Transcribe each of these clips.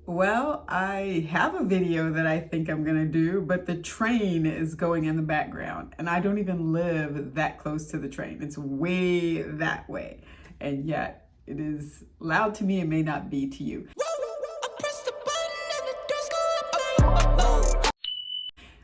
Well, I have a video that I think I'm gonna do, but the train is going in the background, and I don't even live that close to the train. It's way that way, and yet it is loud to me. It may not be to you.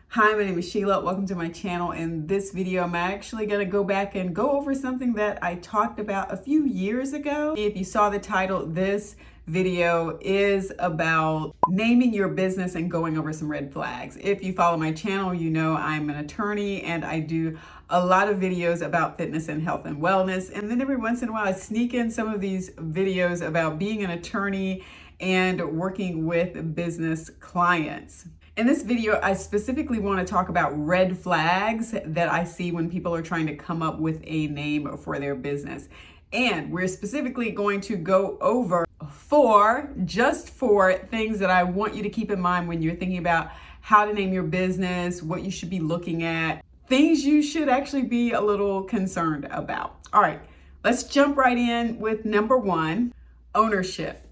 Hi, my name is Sheila. Welcome to my channel. In this video, I'm actually going to go back and go over something that I talked about a few years ago. If you saw the title, this video is about naming your business and going over some red flags. If you follow my channel, you know I'm an attorney and I do a lot of videos about fitness and health and wellness. And then every once in a while, I sneak in some of these videos about being an attorney and working with business clients. In this video, I specifically want to talk about red flags that I see when people are trying to come up with a name for their business. And we're specifically going to go over four things that I want you to keep in mind when you're thinking about how to name your business, what you should be looking at, things you should actually be a little concerned about. All right, let's jump right in with number one, ownership.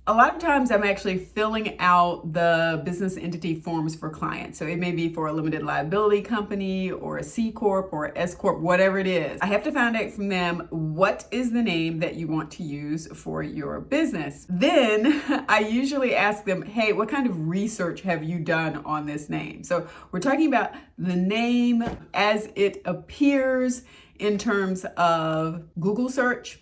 A lot of times I'm actually filling out the business entity forms for clients. So it may be for a limited liability company or a C Corp or S Corp, whatever it is. I have to find out from them what is the name that you want to use for your business. Then I usually ask them, hey, what kind of research have you done on this name? So we're talking about the name as it appears in terms of Google search,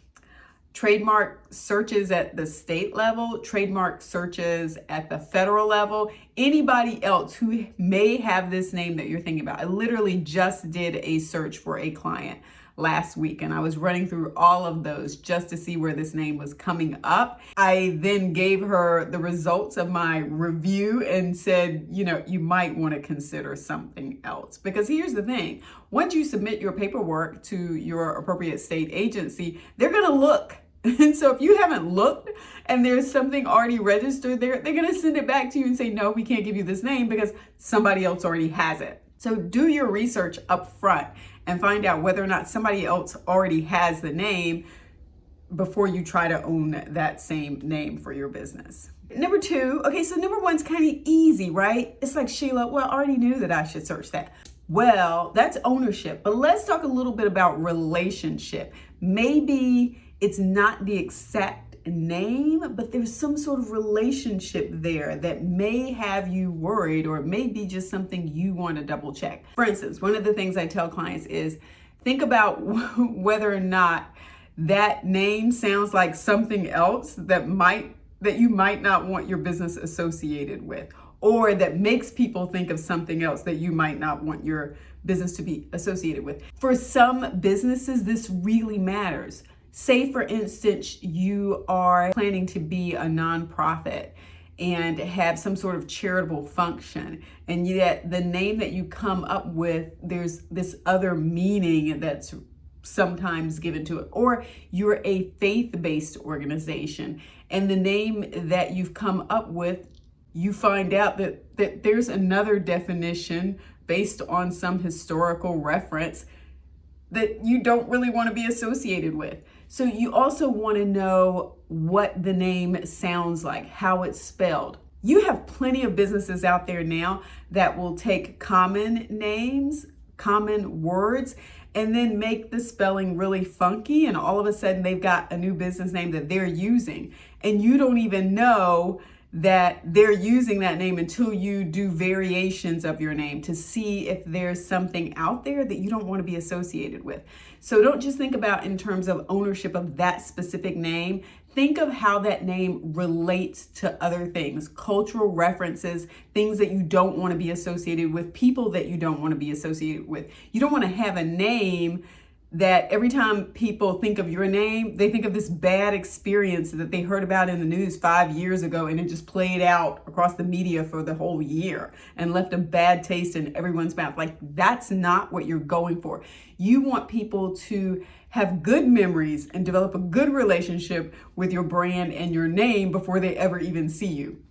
trademark searches at the state level, trademark searches at the federal level, anybody else who may have this name that you're thinking about. I literally just did a search for a client last week and I was running through all of those just to see where this name was coming up. I then gave her the results of my review and said, you might want to consider something else. Because here's the thing, once you submit your paperwork to your appropriate state agency, they're going to look. And so if you haven't looked and there's something already registered there, they're going to send it back to you and say, no, we can't give you this name because somebody else already has it. So do your research up front and find out whether or not somebody else already has the name before you try to own that same name for your business. Number two, okay, so number one's kind of easy, right? It's like, Sheila, well, I already knew that I should search that. Well, that's ownership, but let's talk a little bit about relationship. Maybe it's not the exact name, but there's some sort of relationship there that may have you worried, or it may be just something you want to double check. For instance, one of the things I tell clients is think about whether or not that name sounds like something else that you might not want your business associated with, or that makes people think of something else that you might not want your business to be associated with. For some businesses, this really matters. Say, for instance, you are planning to be a nonprofit and have some sort of charitable function, and yet the name that you come up with, there's this other meaning that's sometimes given to it. Or you're a faith-based organization, and the name that you've come up with, you find out that there's another definition based on some historical reference that you don't really want to be associated with. So you also want to know what the name sounds like, how it's spelled. You have plenty of businesses out there now that will take common names, common words, and then make the spelling really funky, and all of a sudden they've got a new business name that they're using, and you don't even know that they're using that name until you do variations of your name to see if there's something out there that you don't want to be associated with. So don't just think about in terms of ownership of that specific name. Think of how that name relates to other things, cultural references, things that you don't want to be associated with, people that you don't want to be associated with. You don't want to have a name that every time people think of your name, they think of this bad experience that they heard about in the news 5 years ago, and it just played out across the media for the whole year and left a bad taste in everyone's mouth. Like, that's not what you're going for. You want people to have good memories and develop a good relationship with your brand and your name before they ever even see you.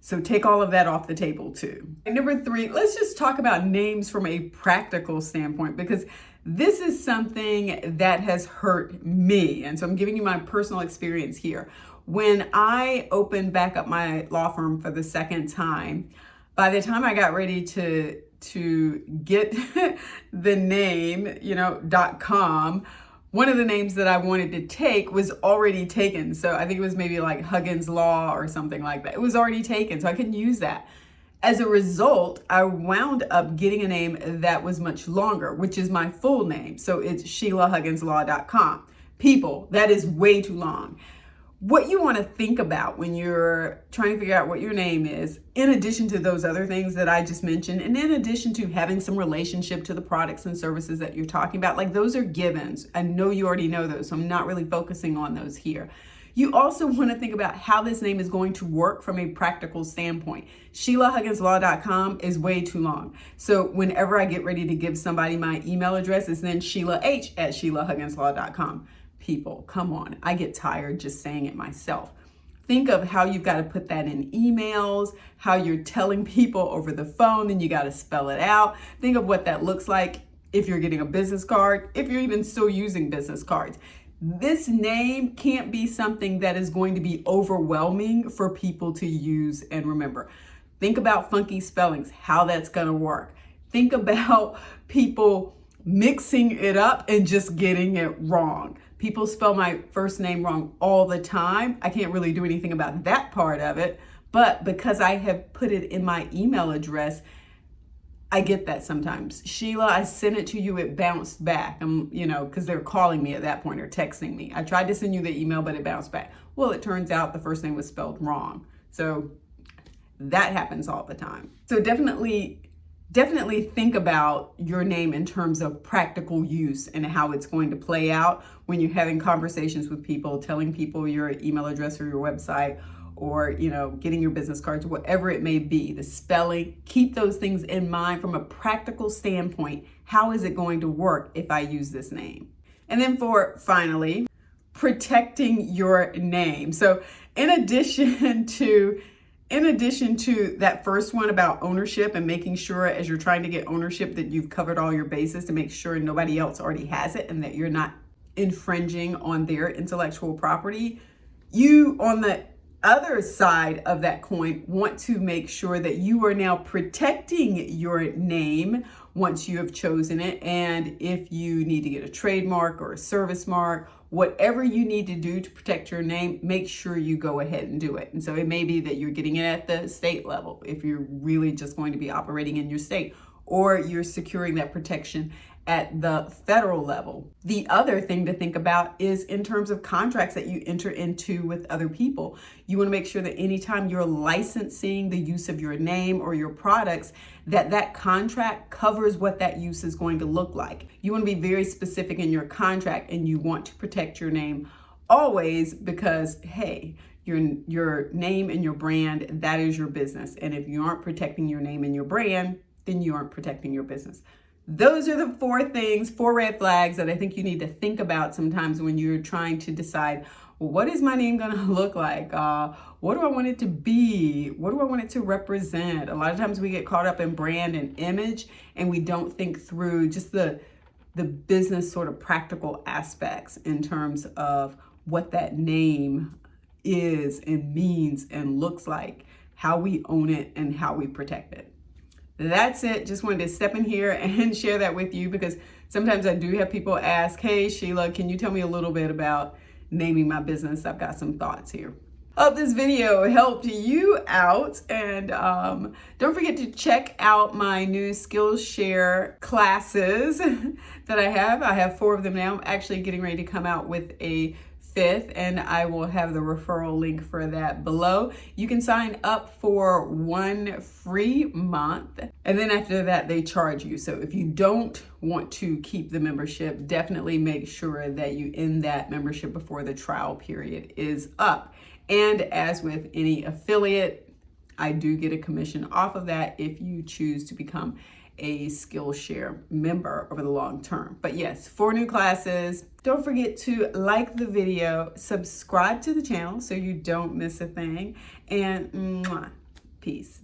So take all of that off the table too. And number three, let's just talk about names from a practical standpoint, because this is something that has hurt me. And so I'm giving you my personal experience here. when I opened back up my law firm for the second time, by the time I got ready to get the name, .com, one of the names that I wanted to take was already taken. So I think it was maybe like Huggins Law or something like that. It was already taken, so I couldn't use that. As a result, I wound up getting a name that was much longer, which is my full name. So it's SheilaHugginsLaw.com. People, that is way too long. What you want to think about when you're trying to figure out what your name is, in addition to those other things that I just mentioned, and in addition to having some relationship to the products and services that you're talking about, like those are givens. I know you already know those, so I'm not really focusing on those here. You also want to think about how this name is going to work from a practical standpoint. SheilaHugginsLaw.com is way too long. So whenever I get ready to give somebody my email address, it's then SheilaH@SheilaHugginsLaw.com. People, come on. I get tired just saying it myself. Think of how you've got to put that in emails, how you're telling people over the phone, then you got to spell it out. Think of what that looks like if you're getting a business card, if you're even still using business cards. This name can't be something that is going to be overwhelming for people to use and remember. Think about funky spellings, how that's going to work. Think about people mixing it up and just getting it wrong. People spell my first name wrong all the time. I can't really do anything about that part of it, but because I have put it in my email address, I get that sometimes. Sheila, I sent it to you, it bounced back. Because they're calling me at that point or texting me. I tried to send you the email, but it bounced back. Well, it turns out the first name was spelled wrong. So that happens all the time. So definitely think about your name in terms of practical use and how it's going to play out when you're having conversations with people, telling people your email address or your website, or getting your business cards, whatever it may be. The spelling, keep those things in mind from a practical standpoint. How is it going to work if I use this name? And then finally, protecting your name. So in addition to that first one about ownership and making sure as you're trying to get ownership that you've covered all your bases to make sure nobody else already has it and that you're not infringing on their intellectual property, you on the other side of that coin want to make sure that you are now protecting your name once you have chosen it. And if you need to get a trademark or a service mark, whatever you need to do to protect your name, make sure you go ahead and do it. And so it may be that you're getting it at the state level if you're really just going to be operating in your state, or you're securing that protection at the federal level. The other thing to think about is in terms of contracts that you enter into with other people. You want to make sure that anytime you're licensing the use of your name or your products, that contract covers what that use is going to look like. You want to be very specific in your contract, and you want to protect your name always because, hey, your name and your brand, that is your business. And if you aren't protecting your name and your brand, then you aren't protecting your business. Those are the four red flags that I think you need to think about sometimes when you're trying to decide, well, what is my name going to look like? What do I want it to be? What do I want it to represent? A lot of times we get caught up in brand and image, and we don't think through just the business sort of practical aspects in terms of what that name is and means and looks like, how we own it and how we protect it. That's it. Just wanted to step in here and share that with you because sometimes I do have people ask, hey, Sheila, can you tell me a little bit about naming my business? I've got some thoughts here. Hope this video helped you out, and don't forget to check out my new Skillshare classes that I have. I have 4 of them now. I'm actually getting ready to come out with a 5th, and I will have the referral link for that below. You can sign up for 1 free month, and then after that they charge you. So if you don't want to keep the membership, definitely make sure that you end that membership before the trial period is up. And as with any affiliate, I do get a commission off of that if you choose to become a Skillshare member over the long term. But yes, 4 new classes. Don't forget to like the video, subscribe to the channel so you don't miss a thing, and peace.